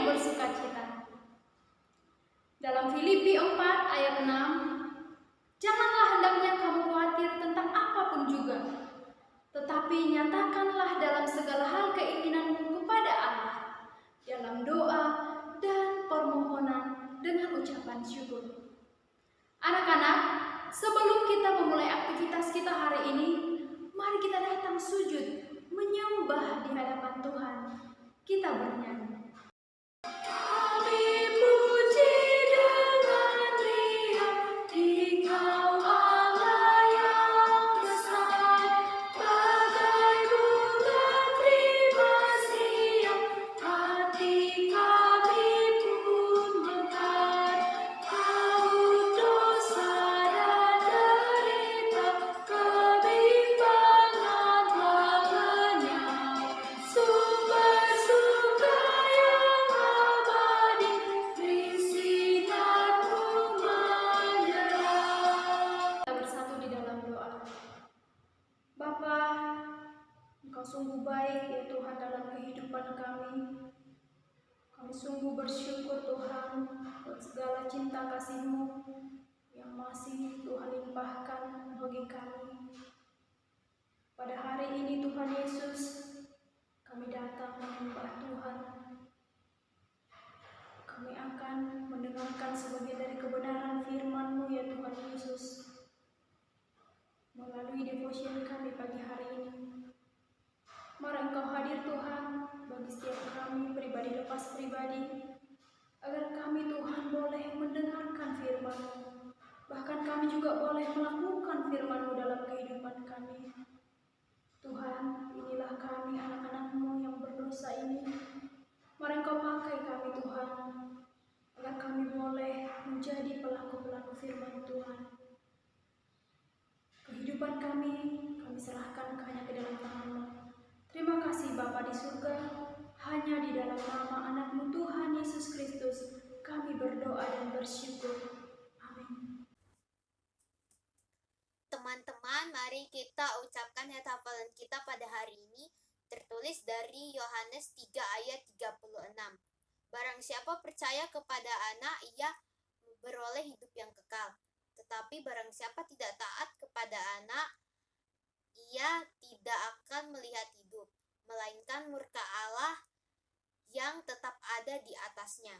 yang bersukacita. Dalam Filipi 4 ayat 6, janganlah hendaknya kamu khawatir tentang apapun juga, tetapi nyatakanlah dalam segala hal keinginanmu kepada Allah, dalam doa dan permohonan dengan ucapan syukur. Anak-anak, sebelum kita memulai aktivitas kita hari ini, mari kita datang sujud, menyembah di hadapan Tuhan. Kita bernyanyi. Sungguh baik ya Tuhan dalam kehidupan kami. Kami sungguh bersyukur Tuhan buat segala cinta kasih-Mu yang masih Tuhan limpahkan bagi kami. Pada hari ini Tuhan Yesus, kami datang menyembah Tuhan. Kami akan mendengarkan sebagian dari kebenaran firman-Mu ya Tuhan Yesus melalui devotion kami pagi hari ini. Mari Engkau hadir Tuhan bagi setiap kami pribadi lepas pribadi, agar kami Tuhan boleh mendengarkan firman-Mu. Bahkan kami juga boleh melakukan firman-Mu dalam kehidupan kami. Tuhan, inilah kami anak-anak-Mu yang berdosa ini. Mari Engkau pakai kami Tuhan, agar kami boleh menjadi pelaku-pelaku firman Tuhan. Kehidupan kami serahkan hanya ke dalam tangan-Mu. Terima kasih Bapa di surga, hanya di dalam nama anak-Mu Tuhan Yesus Kristus kami berdoa dan bersyukur. Amin. Teman-teman, mari kita ucapkan ayat hafalan kita pada hari ini, tertulis dari Yohanes 3 ayat 36. Barang siapa percaya kepada Anak, ia beroleh hidup yang kekal. Tetapi barang siapa tidak taat kepada Anak, ia tidak akan melihat hidup, melainkan murka Allah yang tetap ada di atasnya.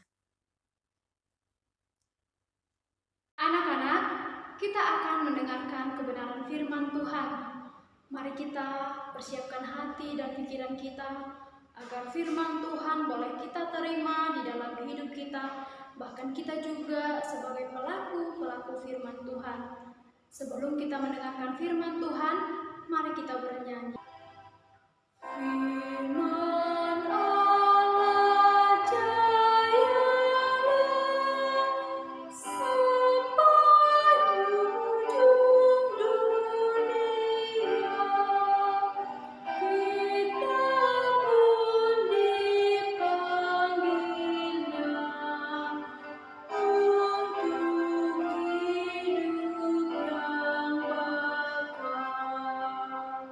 Anak-anak, kita akan mendengarkan kebenaran firman Tuhan. Mari kita persiapkan hati dan pikiran kita agar firman Tuhan boleh kita terima di dalam hidup kita, bahkan kita juga sebagai pelaku firman Tuhan. Sebelum kita mendengarkan firman Tuhan, mari kita bernyanyi. Firman Allah jaya sampai ujung dunia, kita pun dipanggilnya untuk hidup yang bakal.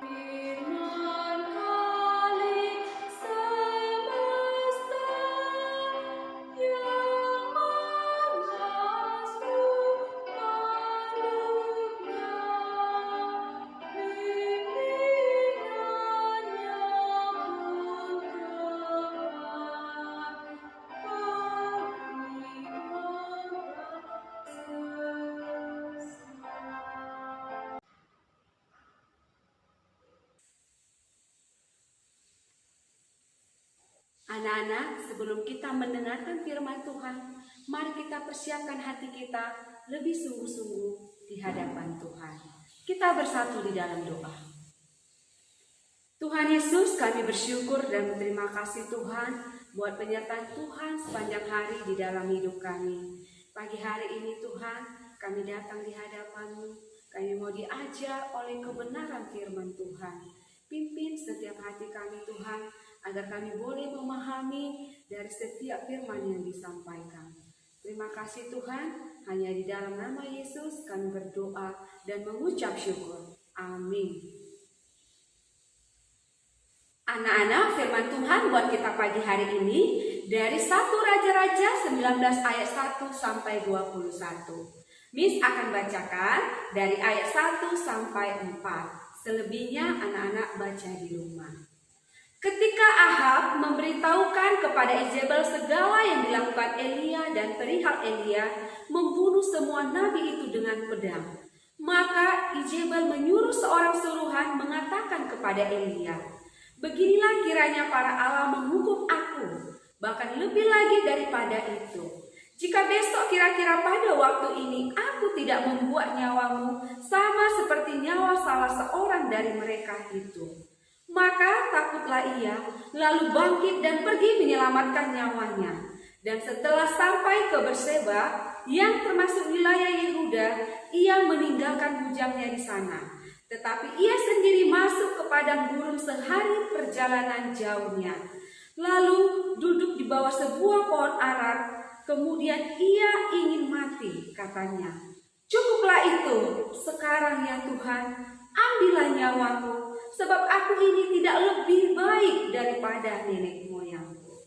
Firman Khalik semesta yang mengasruh makhluknya, pimpinannya pun tepat bagi orang sesat. Anak-anak, sebelum kita mendengarkan firman Tuhan, mari kita persiapkan hati kita lebih sungguh-sungguh di hadapan Tuhan. Kita bersatu di dalam doa. Tuhan Yesus, kami bersyukur dan berterima kasih Tuhan buat penyertaan Tuhan sepanjang hari di dalam hidup kami. Pagi hari ini Tuhan, kami datang di hadapan-Mu. Kami mau diajar oleh kebenaran firman Tuhan. Pimpin setiap hati kami Tuhan, agar kami boleh memahami dari setiap firman yang disampaikan. Terima kasih Tuhan, hanya di dalam nama Yesus kami berdoa dan mengucap syukur. Amin. Anak-anak, firman Tuhan buat kita pagi hari ini dari 1 Raja-Raja 19 ayat 1 sampai 21. Miss akan bacakan dari ayat 1 sampai 4. Selebihnya anak-anak baca di rumah. Ketika Ahab memberitahukan kepada Izebel segala yang dilakukan Elia dan perihal Elia membunuh semua nabi itu dengan pedang, maka Izebel menyuruh seorang suruhan mengatakan kepada Elia, "Beginilah kiranya para Allah menghukum aku, bahkan lebih lagi daripada itu. Jika besok kira-kira pada waktu ini aku tidak membuat nyawamu sama seperti nyawa salah seorang dari mereka itu." Maka takutlah ia, lalu bangkit dan pergi menyelamatkan nyawanya. Dan setelah sampai ke Berseba, yang termasuk wilayah Yehuda, ia meninggalkan bujangnya di sana. Tetapi ia sendiri masuk ke padang gurun sehari perjalanan jauhnya. Lalu duduk di bawah sebuah pohon arar, kemudian ia ingin mati, katanya. "Cukuplah itu, sekarang ya Tuhan, ambillah nyawaku, sebab aku ini tidak lebih baik daripada nenek moyangku."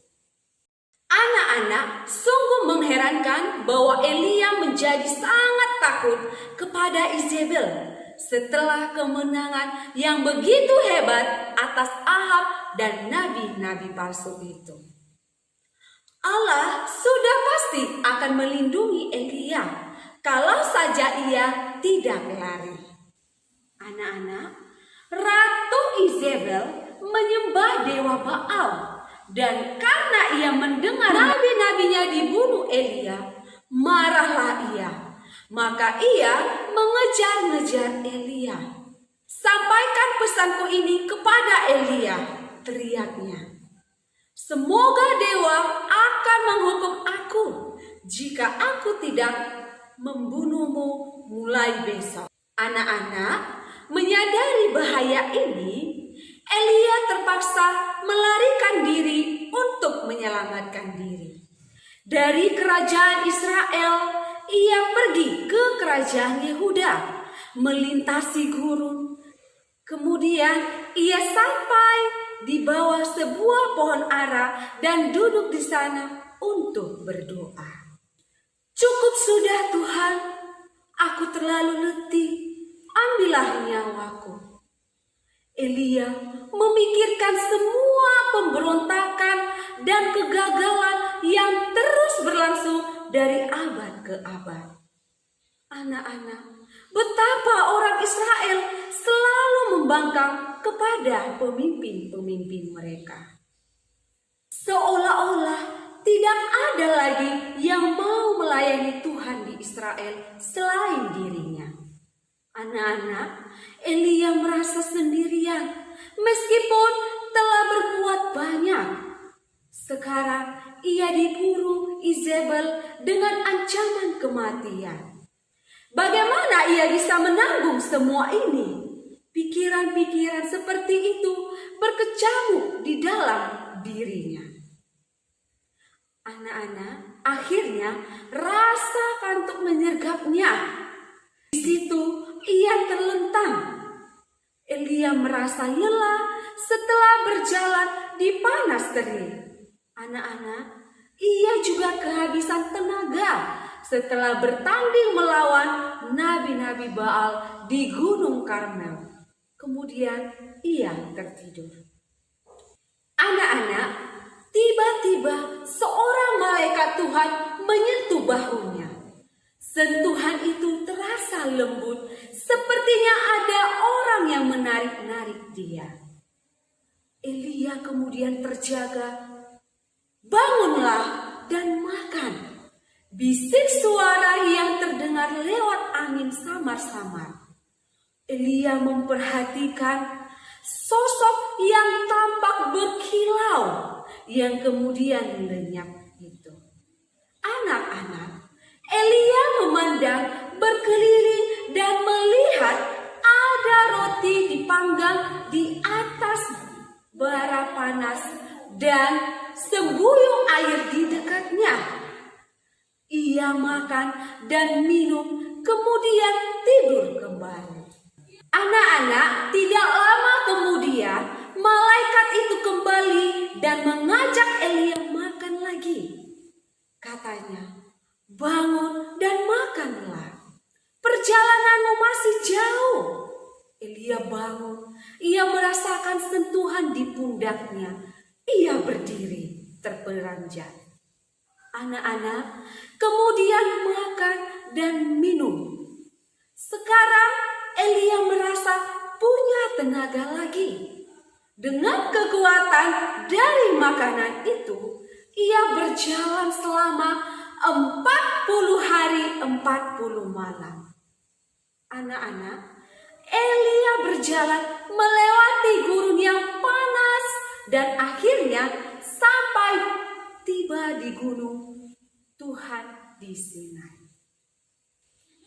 Anak-anak, sungguh mengherankan bahwa Elia menjadi sangat takut kepada Izebel setelah kemenangan yang begitu hebat atas Ahab dan nabi-nabi palsu itu. Allah sudah pasti akan melindungi Elia kalau saja ia tidak lari. Anak-anak, Ratu Izebel menyembah dewa Baal, dan karena ia mendengar nabi-nabinya dibunuh Elia, marahlah ia. Maka ia mengejar-ngejar Elia. "Sampaikan pesanku ini kepada Elia," teriaknya. "Semoga dewa akan menghukum aku jika aku tidak membunuhmu mulai besok." Anak-anak, menyadari bahaya ini, Elia terpaksa melarikan diri untuk menyelamatkan diri. Dari kerajaan Israel, ia pergi ke kerajaan Yehuda, melintasi gurun. Kemudian ia sampai di bawah sebuah pohon ara dan duduk di sana untuk berdoa. "Cukup sudah Tuhan, aku terlalu letih, ambillah nyawaku." Elia memikirkan semua pemberontakan dan kegagalan yang terus berlangsung dari abad ke abad. Anak-anak, betapa orang Israel selalu membangkang kepada pemimpin-pemimpin mereka. Seolah-olah tidak ada lagi yang mau melayani Tuhan di Israel selain dirinya. Anak-anak, Elia merasa sendirian meskipun telah berbuat banyak. Sekarang ia diburu Izebel dengan ancaman kematian. Bagaimana ia bisa menanggung semua ini? Pikiran-pikiran seperti itu berkecamuk di dalam dirinya. Anak-anak, akhirnya rasa kantuk menyergapnya. Di situ ia terlentang. Elia merasa lelah setelah berjalan di panas terik. Anak-anak, ia juga kehabisan tenaga setelah bertanding melawan nabi-nabi Baal di Gunung Karmel. Kemudian ia tertidur. Anak-anak, tiba-tiba seorang malaikat Tuhan menyentuh bahunya. Sentuhan itu terasa lembut, sepertinya ada orang yang menarik-narik dia. Elia kemudian terjaga. "Bangunlah dan makan," bisik suara yang terdengar lewat angin samar-samar. Elia memperhatikan sosok yang tampak berkilau yang kemudian lenyap itu. Anak-anak, Elia memandang berkeliling dan melihat ada roti dipanggang di atas bara panas dan sembuyung air di dekatnya. Ia makan dan minum, kemudian tidur kembali. Anak-anak, tidak lama kemudian malaikat itu kembali dan mengajak Elia makan lagi. Katanya, bangun dan makanlah. Perjalananmu masih jauh. Elia bangun. Ia merasakan sentuhan di pundaknya. Ia berdiri, terperanjat. Anak-anak kemudian makan dan minum. Sekarang Elia merasa punya tenaga lagi. Dengan kekuatan dari makanan itu, ia berjalan selama 40 hari 40 malam. Anak-anak, Elia berjalan melewati gurun yang panas dan akhirnya sampai tiba di gunung Tuhan di Sinai.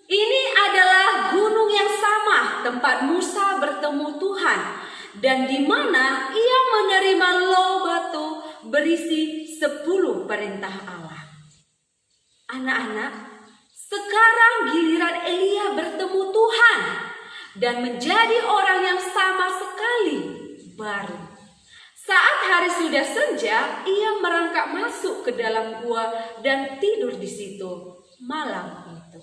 Ini adalah gunung yang sama tempat Musa bertemu Tuhan dan di mana ia menerima loh batu berisi 10 perintah Allah. Anak-anak, sekarang giliran Elia bertemu Tuhan dan menjadi orang yang sama sekali baru. Saat hari sudah senja, ia merangkak masuk ke dalam gua dan tidur di situ malam itu.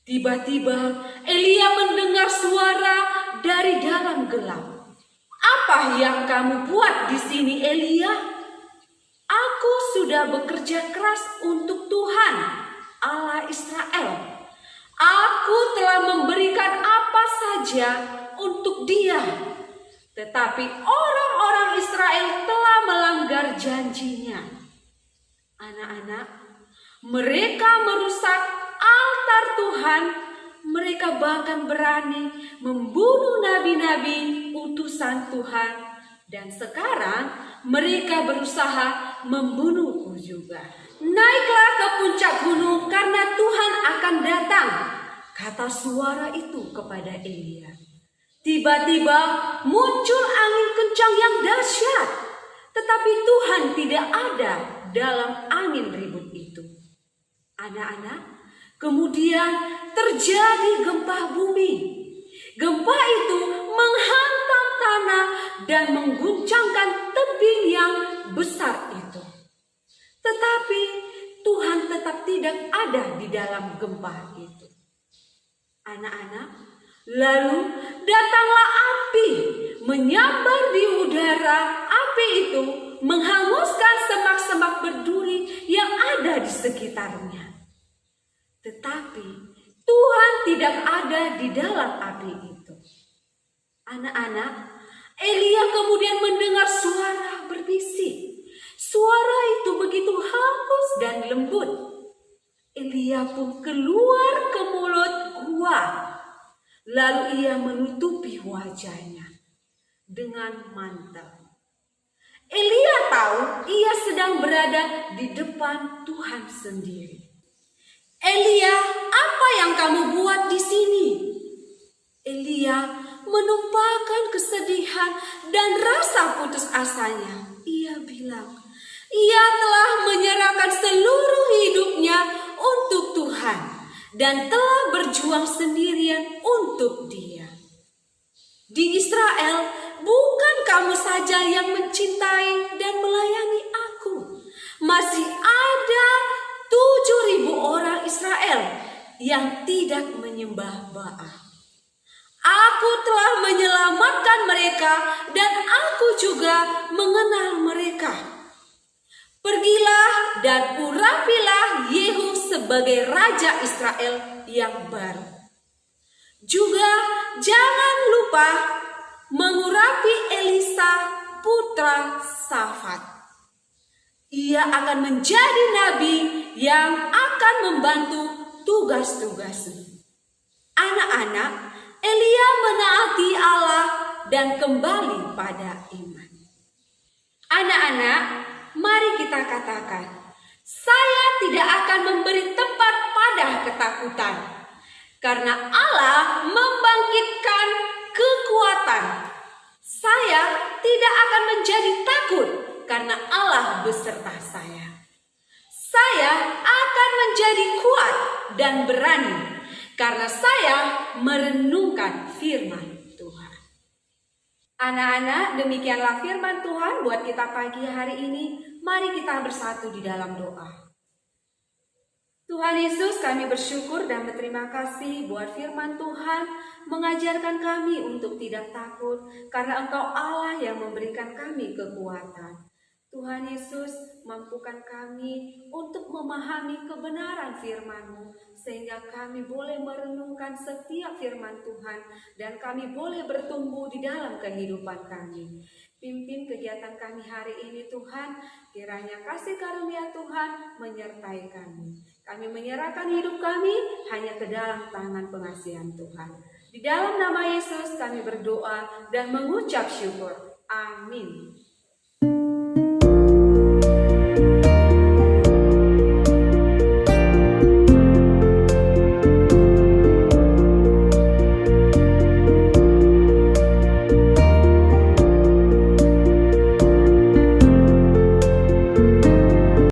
Tiba-tiba Elia mendengar suara dari dalam gelap. Apa yang kamu buat di sini, Elia? Aku sudah bekerja keras untuk Tuhan, Allah Israel. Aku telah memberikan apa saja untuk Dia. Tetapi orang-orang Israel telah melanggar janjinya. Anak-anak, mereka merusak altar Tuhan. Mereka bahkan berani membunuh nabi-nabi utusan Tuhan. Dan sekarang mereka berusaha membunuhku juga. Naiklah ke puncak gunung karena Tuhan akan datang, kata suara itu kepada Elia. Tiba-tiba muncul angin kencang yang dahsyat, tetapi Tuhan tidak ada dalam angin ribut itu. Anak-anak, kemudian terjadi gempa bumi. Gempa itu menghantam tanah dan mengguncangkan tebing yang besar itu. Tetapi Tuhan tetap tidak ada di dalam gempa itu. Anak-anak, lalu datanglah api menyambar di udara. Api itu menghanguskan semak-semak berduri yang ada di sekitarnya. Tetapi Tuhan tidak ada di dalam api itu. Anak-anak, Elia kemudian mendengar suara berbisik. Suara itu begitu halus dan lembut. Elia pun keluar ke mulut gua. Lalu ia menutupi wajahnya dengan mantel. Elia tahu ia sedang berada di depan Tuhan sendiri. Elia, apa yang kamu buat di sini? Elia menumpahkan kesedihan dan rasa putus asanya. Ia bilang, ia telah menyerahkan seluruh hidupnya untuk Tuhan dan telah berjuang sendirian untuk Dia. Di Israel, bukan kamu saja yang mencintai dan melayani aku. Masih ada 7.000 orang Israel yang tidak menyembah Baal. Aku telah menyelamatkan mereka dan aku juga mengenal mereka. Pergilah dan urapilah Yehu sebagai Raja Israel yang baru. Juga jangan lupa mengurapi Elisa putra Safat. Ia akan menjadi nabi yang akan membantu tugas-tugasmu. Anak-anak, Elia menaati Allah dan kembali pada iman. Anak-anak, mari kita katakan, saya tidak akan memberi tempat pada ketakutan, karena Allah membangkitkan kekuatan. Saya tidak akan menjadi takut, karena Allah beserta saya. Saya akan menjadi kuat dan berani, karena saya merenungkan firman Tuhan. Anak-anak, demikianlah firman Tuhan buat kita pagi hari ini. Mari kita bersatu di dalam doa. Tuhan Yesus, kami bersyukur dan berterima kasih buat firman Tuhan mengajarkan kami untuk tidak takut karena Engkau Allah yang memberikan kami kekuatan. Tuhan Yesus, mampukan kami untuk memahami kebenaran firman-Mu sehingga kami boleh merenungkan setiap firman Tuhan dan kami boleh bertumbuh di dalam kehidupan kami. Pimpin kegiatan kami hari ini Tuhan, kiranya kasih karunia Tuhan menyertai kami. Kami menyerahkan hidup kami hanya ke dalam tangan pengasihan Tuhan. Di dalam nama Yesus kami berdoa dan mengucap syukur. Amin.